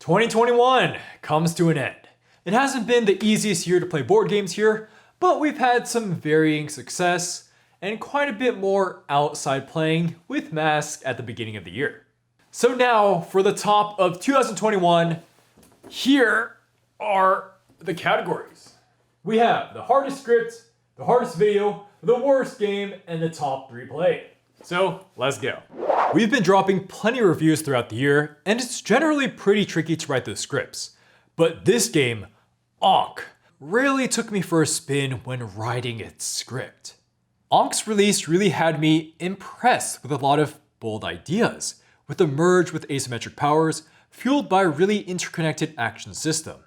2021 comes to an end. It hasn't been the easiest year to play board games here, but we've had some varying success and quite a bit more outside playing with masks at the beginning of the year. So now for the top of 2021, here are the categories. We have the hardest script, the hardest video, the worst game, and the top 3 played. So let's go. We've been dropping plenty of reviews throughout the year, and it's generally pretty tricky to write those scripts. But this game, Ankh, really took me for a spin when writing its script. Ankh's release really had me impressed with a lot of bold ideas, with a merge with asymmetric powers, fueled by a really interconnected action system.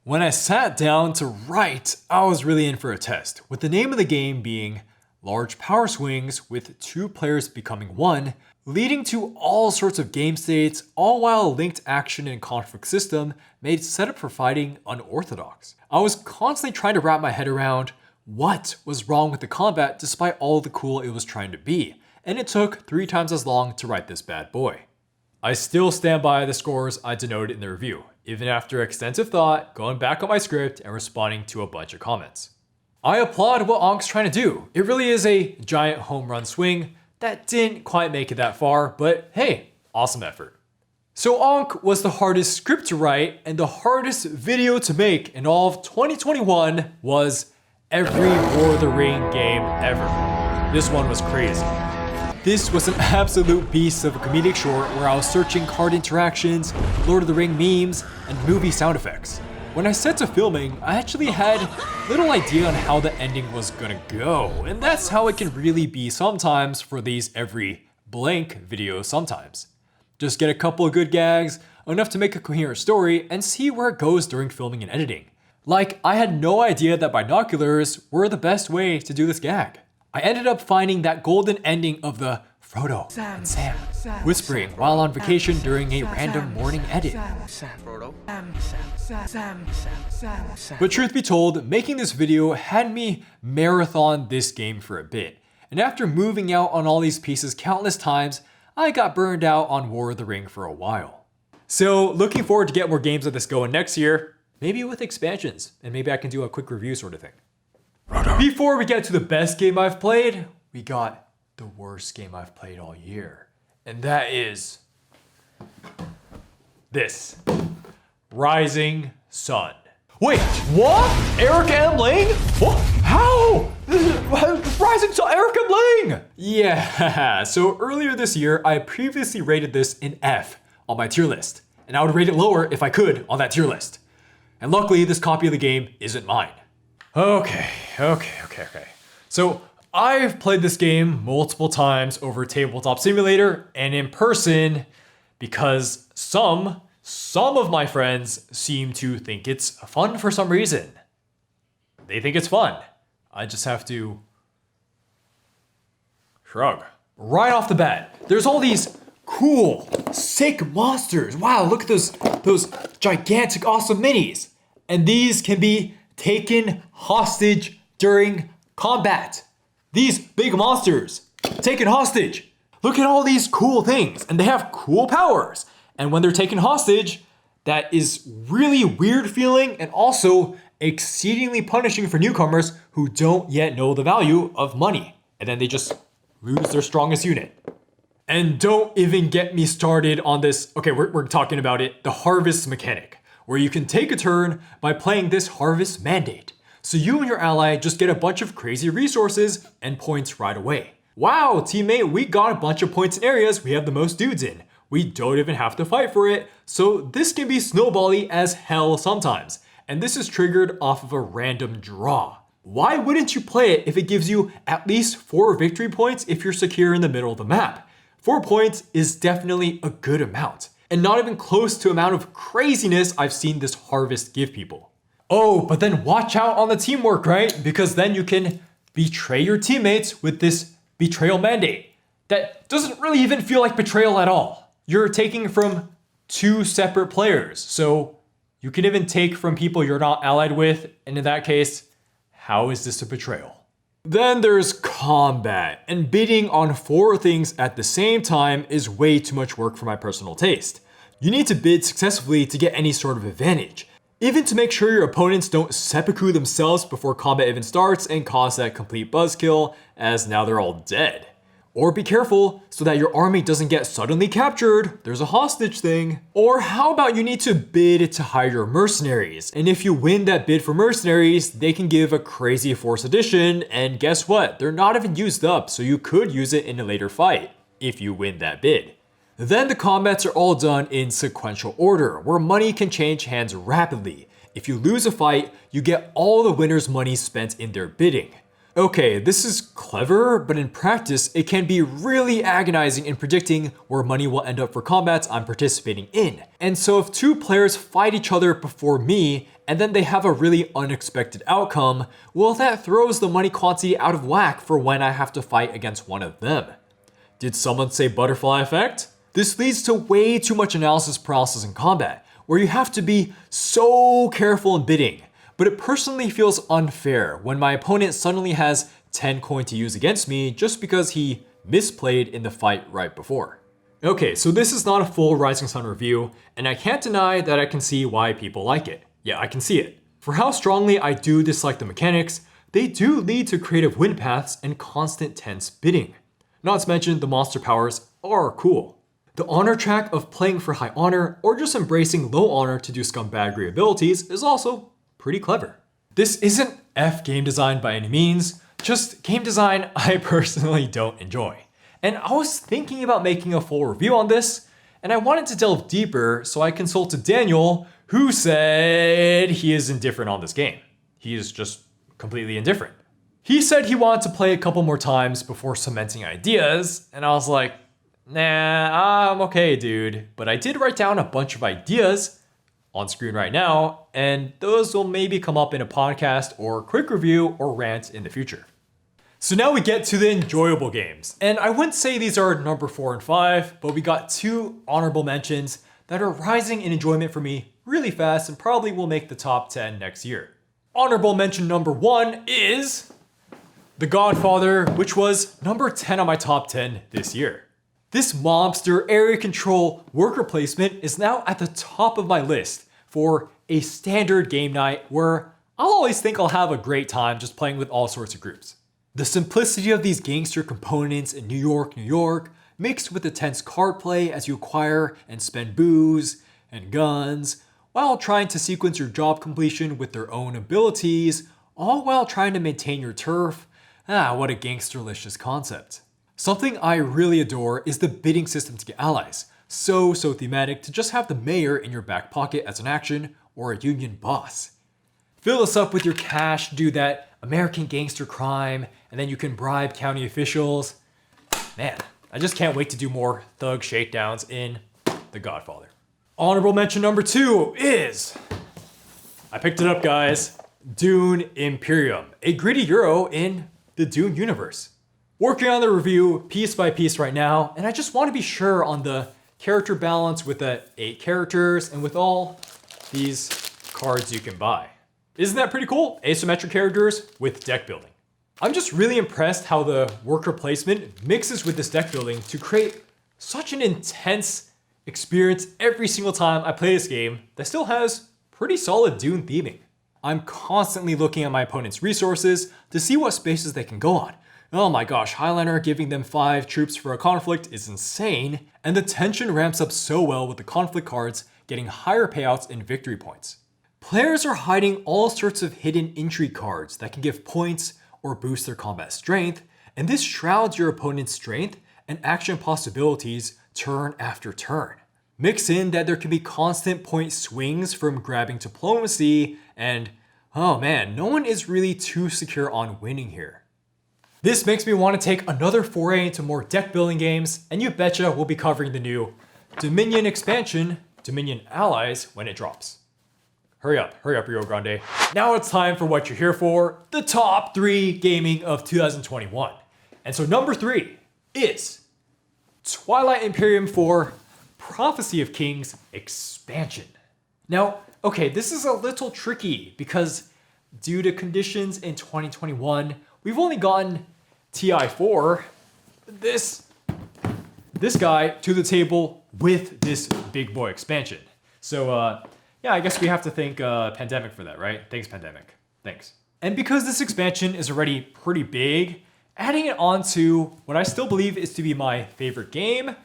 When I sat down to write, I was really in for a test, with the name of the game being large power swings with 2 players becoming 1, leading to all sorts of game states, all while a linked action and conflict system made setup for fighting unorthodox. I was constantly trying to wrap my head around what was wrong with the combat despite all the cool it was trying to be, and it took 3 times as long to write this bad boy. I still stand by the scores I denoted in the review, even after extensive thought, going back on my script and responding to a bunch of comments. I applaud what Ankh's trying to do. It really is a giant home run swing that didn't quite make it that far, but hey, awesome effort. So Ankh was the hardest script to write and the hardest video to make in all of 2021 was every War of the Ring game ever. This one was crazy. This was an absolute beast of a comedic short where I was searching card interactions, Lord of the Ring memes, and movie sound effects. When I set to filming, I actually had little idea on how the ending was gonna go, and that's how it can really be sometimes for these every blank videos sometimes. Just get a couple of good gags, enough to make a coherent story, and see where it goes during filming and editing. Like, I had no idea that binoculars were the best way to do this gag. I ended up finding that golden ending of the Frodo and Sam whispering while on vacation during a random morning edit. But truth be told, making this video had me marathon this game for a bit. And after moving out on all these pieces countless times, I got burned out on War of the Ring for a while. So looking forward to get more games of this going next year, maybe with expansions, and maybe I can do a quick review sort of thing. Before we get to the best game I've played, we got the worst game I've played all year. And that is this. Rising Sun. Wait, what? Eric M. Lang? What? How? Rising Sun, Eric M. Lang! Yeah, so earlier this year, I previously rated this an F on my tier list. And I would rate it lower if I could on that tier list. And luckily, this copy of the game isn't mine. Okay. So I've played this game multiple times over Tabletop Simulator and in person because some of my friends seem to think it's fun for some reason. They think it's fun. I just have to shrug. Right off the bat, there's all these cool, sick monsters. Wow, look at those gigantic, awesome minis. And these can be taken hostage during combat. These big monsters taken hostage. Look at all these cool things, and they have cool powers. And when they're taken hostage, that is really weird feeling and also exceedingly punishing for newcomers who don't yet know the value of money. And then they just lose their strongest unit. And don't even get me started on this. Okay, we're talking about it, the harvest mechanic, where you can take a turn by playing this harvest mandate. So you and your ally just get a bunch of crazy resources and points right away. Wow, teammate, we got a bunch of points in areas we have the most dudes in. We don't even have to fight for it, so this can be snowbally as hell sometimes. And this is triggered off of a random draw. Why wouldn't you play it if it gives you at least 4 victory points if you're secure in the middle of the map? 4 points is definitely a good amount, and not even close to the amount of craziness I've seen this harvest give people. Oh, but then watch out on the teamwork, right? Because then you can betray your teammates with this betrayal mandate. That doesn't really even feel like betrayal at all. You're taking from 2 separate players. So you can even take from people you're not allied with. And in that case, how is this a betrayal? Then there's combat. And bidding on 4 things at the same time is way too much work for my personal taste. You need to bid successfully to get any sort of advantage, even to make sure your opponents don't seppuku themselves before combat even starts and cause that complete buzzkill, as now they're all dead. Or be careful so that your army doesn't get suddenly captured. There's a hostage thing. Or how about you need to bid to hire your mercenaries? And if you win that bid for mercenaries, they can give a crazy force addition. And guess what? They're not even used up, so you could use it in a later fight if you win that bid. Then the combats are all done in sequential order, where money can change hands rapidly. If you lose a fight, you get all the winner's money spent in their bidding. Okay, this is clever, but in practice, it can be really agonizing in predicting where money will end up for combats I'm participating in. And so if two players fight each other before me, and then they have a really unexpected outcome, well, that throws the money quantity out of whack for when I have to fight against one of them. Did someone say butterfly effect? This leads to way too much analysis paralysis in combat, where you have to be so careful in bidding. But it personally feels unfair when my opponent suddenly has 10 coin to use against me just because he misplayed in the fight right before. Okay, so this is not a full Rising Sun review, and I can't deny that I can see why people like it. Yeah, I can see it. For how strongly I do dislike the mechanics, they do lead to creative win paths and constant tense bidding. Not to mention the monster powers are cool. The honor track of playing for high honor or just embracing low honor to do scumbaggery abilities is also pretty clever. This isn't F game design by any means, just game design I personally don't enjoy. And I was thinking about making a full review on this, and I wanted to delve deeper, so I consulted Daniel, who said he is indifferent on this game. He is just completely indifferent. He said he wanted to play a couple more times before cementing ideas, and I was like, nah, I'm okay, dude. But I did write down a bunch of ideas on screen right now, and those will maybe come up in a podcast or quick review or rant in the future. So now we get to the enjoyable games, and I wouldn't say these are number 4 and 5, but we got 2 honorable mentions that are rising in enjoyment for me really fast and probably will make the top 10 next year. Honorable mention number 1 is The Godfather, which was number 10 on my top 10 this year. This mobster area control worker placement is now at the top of my list for a standard game night where I'll always think I'll have a great time just playing with all sorts of groups. The simplicity of these gangster components in New York, mixed with the tense card play as you acquire and spend booze and guns, while trying to sequence your job completion with their own abilities, all while trying to maintain your turf. What a gangsterlicious concept. Something I really adore is the bidding system to get allies. So thematic to just have the mayor in your back pocket as an action or a union boss. Fill us up with your cash to do that American gangster crime, and then you can bribe county officials. Man, I just can't wait to do more thug shakedowns in The Godfather. Honorable mention number 2 is, I picked it up guys, Dune Imperium, a gritty Euro in the Dune universe. Working on the review piece by piece right now, and I just want to be sure on the character balance with the 8 characters and with all these cards you can buy. Isn't that pretty cool? Asymmetric characters with deck building. I'm just really impressed how the worker placement mixes with this deck building to create such an intense experience every single time I play this game that still has pretty solid Dune theming. I'm constantly looking at my opponent's resources to see what spaces they can go on. Oh my gosh, Highlander giving them 5 troops for a conflict is insane, and the tension ramps up so well with the conflict cards getting higher payouts in victory points. Players are hiding all sorts of hidden intrigue cards that can give points or boost their combat strength, and this shrouds your opponent's strength and action possibilities turn after turn. Mix in that there can be constant point swings from grabbing diplomacy, and oh man, no one is really too secure on winning here. This makes me want to take another foray into more deck building games, and you betcha we'll be covering the new Dominion expansion, Dominion Allies, when it drops. Hurry up, Rio Grande. Now it's time for what you're here for, the top 3 gaming of 2021. And so number 3 is Twilight Imperium 4 Prophecy of Kings expansion. Now, okay, this is a little tricky because due to conditions in 2021, we've only gotten TI4, this guy to the table with this big boy expansion. So yeah, I guess we have to thank Pandemic for that, right? Thanks, Pandemic. Thanks. And because this expansion is already pretty big, adding it on to what I still believe is to be my favorite game,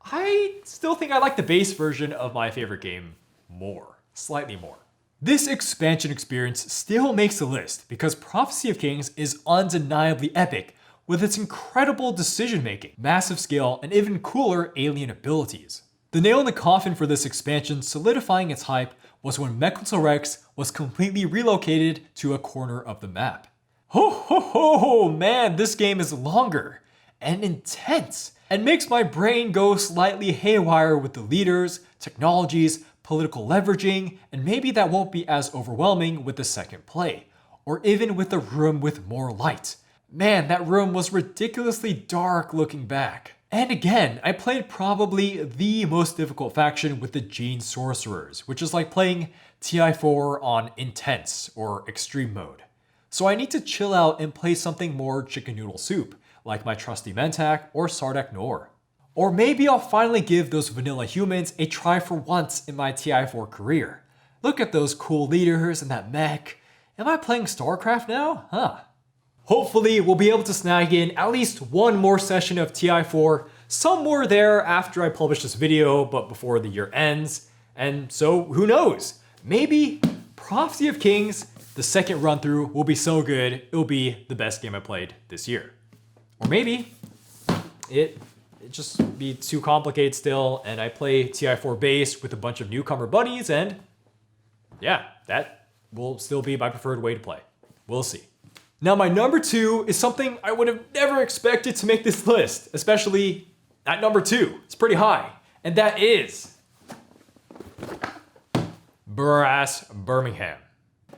I still think I like the base version of my favorite game more, slightly more. This expansion experience still makes the list because Prophecy of Kings is undeniably epic with its incredible decision making, massive scale, and even cooler alien abilities. The nail in the coffin for this expansion solidifying its hype was when Mechanto Rex was completely relocated to a corner of the map. Ho ho ho ho, man, this game is longer and intense and makes my brain go slightly haywire with the leaders, technologies, political leveraging, and maybe that won't be as overwhelming with the second play, or even with a room with more light. Man, that room was ridiculously dark looking back. And again, I played probably the most difficult faction with the Gene Sorcerers, which is like playing TI4 on Intense or Extreme mode. So I need to chill out and play something more chicken noodle soup, like my trusty Mentak or Sardak Nor. Or maybe I'll finally give those vanilla humans a try for once in my TI4 career. Look at those cool leaders and that mech. Am I playing StarCraft now? Huh. Hopefully we'll be able to snag in at least one more session of TI4 somewhere there after I publish this video, but before the year ends. And so who knows? Maybe Prophecy of Kings, the second run through, will be so good it'll be the best game I played this year. Or maybe it just be too complicated still and I play TI4 base with a bunch of newcomer buddies and yeah, that will still be my preferred way to play. We'll see. Now my number 2 is something I would have never expected to make this list, especially at number 2. It's pretty high. And that is Brass Birmingham.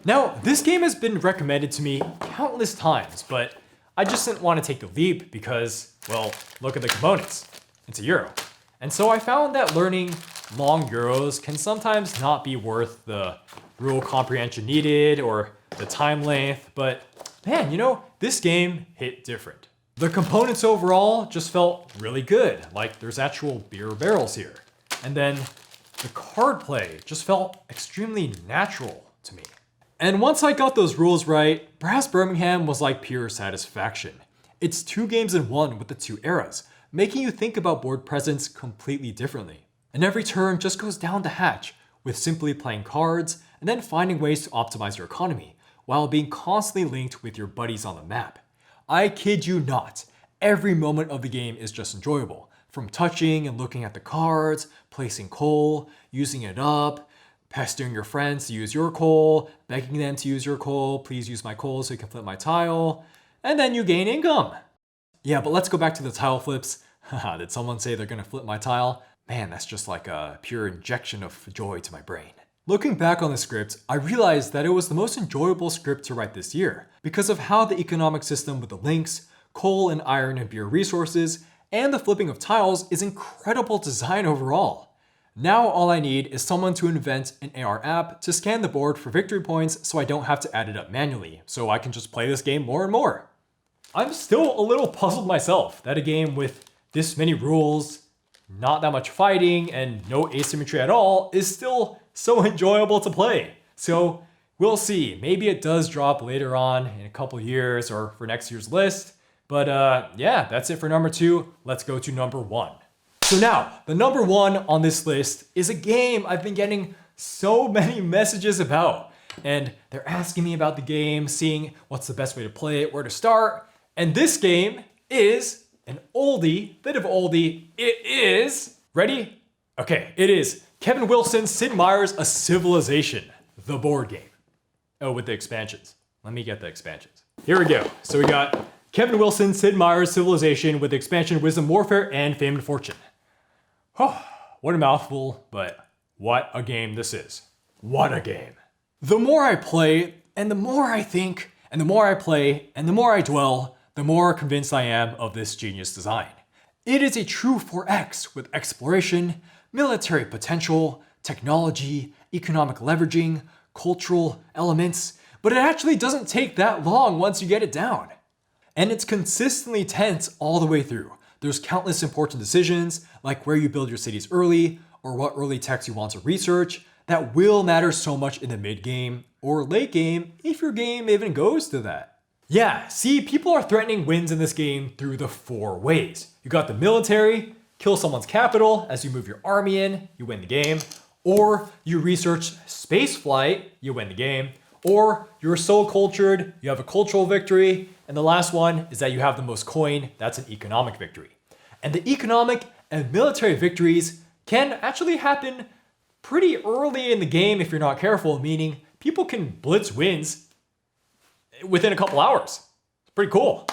Now, this game has been recommended to me countless times, but I just didn't want to take the leap because, well, look at the components. It's a Euro. And so I found that learning long Euros can sometimes not be worth the rule comprehension needed or the time length, but man, you know, this game hit different. The components overall just felt really good, like there's actual beer barrels here. And then the card play just felt extremely natural to me. And once I got those rules right, Brass Birmingham was like pure satisfaction. It's 2 games in 1 with the 2 eras, making you think about board presence completely differently. And every turn just goes down the hatch with simply playing cards and then finding ways to optimize your economy while being constantly linked with your buddies on the map. I kid you not, every moment of the game is just enjoyable, from touching and looking at the cards, placing coal, using it up, pestering your friends to use your coal, begging them to use your coal, please use my coal so you can flip my tile, and then you gain income. Yeah, but let's go back to the tile flips. Haha, did someone say they're gonna flip my tile? Man, that's just like a pure injection of joy to my brain. Looking back on the script, I realized that it was the most enjoyable script to write this year because of how the economic system with the links, coal and iron and beer resources, and the flipping of tiles is incredible design overall. Now all I need is someone to invent an AR app to scan the board for victory points so I don't have to add it up manually, so I can just play this game more and more. I'm still a little puzzled myself that a game with this many rules, not that much fighting, and no asymmetry at all is still so enjoyable to play. So we'll see. Maybe it does drop later on in a couple years or for next year's list. But yeah, that's it for number 2. Let's go to number 1. So now, the number 1 on this list is a game I've been getting so many messages about. And they're asking me about the game, seeing what's the best way to play it, where to start. And this game is an oldie, bit of oldie. It is, ready? Okay, it is Kevin Wilson's Sid Meier's A Civilization, the board game. Oh, with the expansions. Let me get the expansions. Here we go. So we got Kevin Wilson, Sid Meier's Civilization with the expansion Wisdom Warfare and Fame and Fortune. Oh, what a mouthful, but what a game this is. What a game. The more I play, and the more I think, and the more I play, and the more I dwell, the more convinced I am of this genius design. It is a true 4X with exploration, military potential, technology, economic leveraging, cultural elements, but it actually doesn't take that long once you get it down. And it's consistently tense all the way through, There's countless important decisions, like where you build your cities early, or what early techs you want to research, that will matter so much in the mid game or late game if your game even goes to that. Yeah, see, people are threatening wins in this game through the 4 ways. You got the military, kill someone's capital as you move your army in, you win the game. Or you research space flight, you win the game. Or you're so cultured, you have a cultural victory. And the last one is that you have the most coin, that's an economic victory. And the economic and military victories can actually happen pretty early in the game if you're not careful, meaning people can blitz wins within a couple hours. It's pretty cool.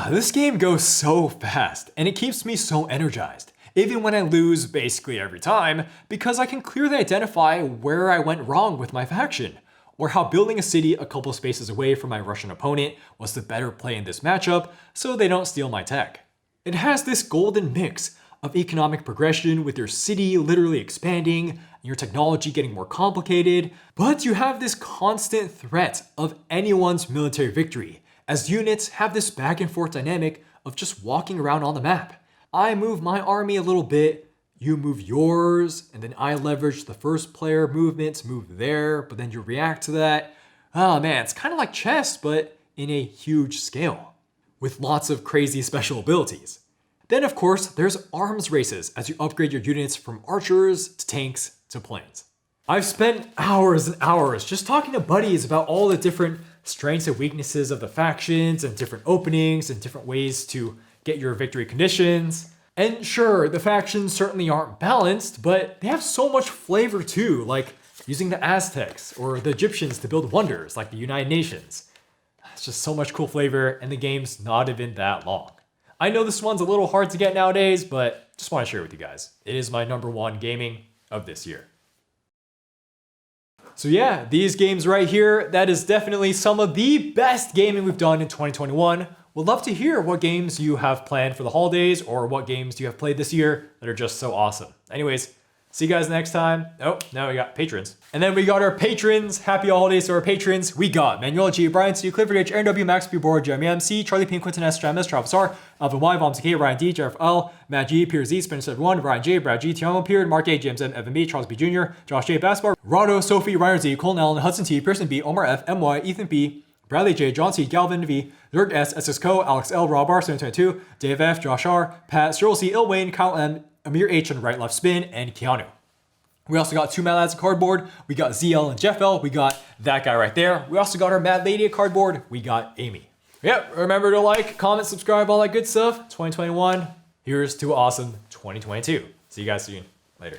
This game goes so fast and it keeps me so energized, even when I lose basically every time, because I can clearly identify where I went wrong with my faction, or how building a city a couple spaces away from my Russian opponent was the better play in this matchup so they don't steal my tech. It has this golden mix of economic progression with your city literally expanding, and your technology getting more complicated, but you have this constant threat of anyone's military victory, as units have this back and forth dynamic of just walking around on the map. I move my army a little bit, you move yours, and then I leverage the first player movement to move there, but then you react to that. Oh man, it's kind of like chess, but in a huge scale, with lots of crazy special abilities. Then of course, there's arms races as you upgrade your units from archers to tanks to planes. I've spent hours and hours just talking to buddies about all the different strengths and weaknesses of the factions and different openings and different ways to get your victory conditions. And sure, the factions certainly aren't balanced, but they have so much flavor too, like using the Aztecs or the Egyptians to build wonders like the United Nations. It's just so much cool flavor, and the game's not even that long. I know this one's a little hard to get nowadays, but just want to share with you guys. It is my #1 gaming of this year. So yeah, these games right here, that is definitely some of the best gaming we've done in 2021. Would love to hear what games you have planned for the holidays or what games you have played this year that are just so awesome. Anyways, see you guys next time. Oh, now we got patrons. And then we got our patrons. Happy holidays to our patrons. We got Manuel G, Brian C, Clifford H, Aaron W, Max P, Board, Jeremy M, C, Charlie P, Quinton S, Travis, Travis R, Alvin Y, Vom K, Ryan D, Jeff L, Matt G, Pierre Z, Spencer 1, Ryan J, Brad G, Tiamo Pierre, Mark A, James M, Evan B, Charles B Jr., Josh J, Basketball, Rado, Sophie, Ryan Z, Colin Allen, Hudson T, Pearson B, Omar F, MY, Ethan B, Bradley J, John C, Galvin V, Zerg S, SS Co, Alex L, Rob R, 722, Dave F, Josh R, Pat, Cyril C, Il Wayne, Kyle M, Amir H on right left spin, and Keanu. We also got 2 Mad Lads cardboard. We got ZL and Jeff L. We got that guy right there. We also got our Mad Lady cardboard. We got Amy. Yep, remember to like, comment, subscribe, all that good stuff. 2021, here's to awesome 2022. See you guys soon. Later.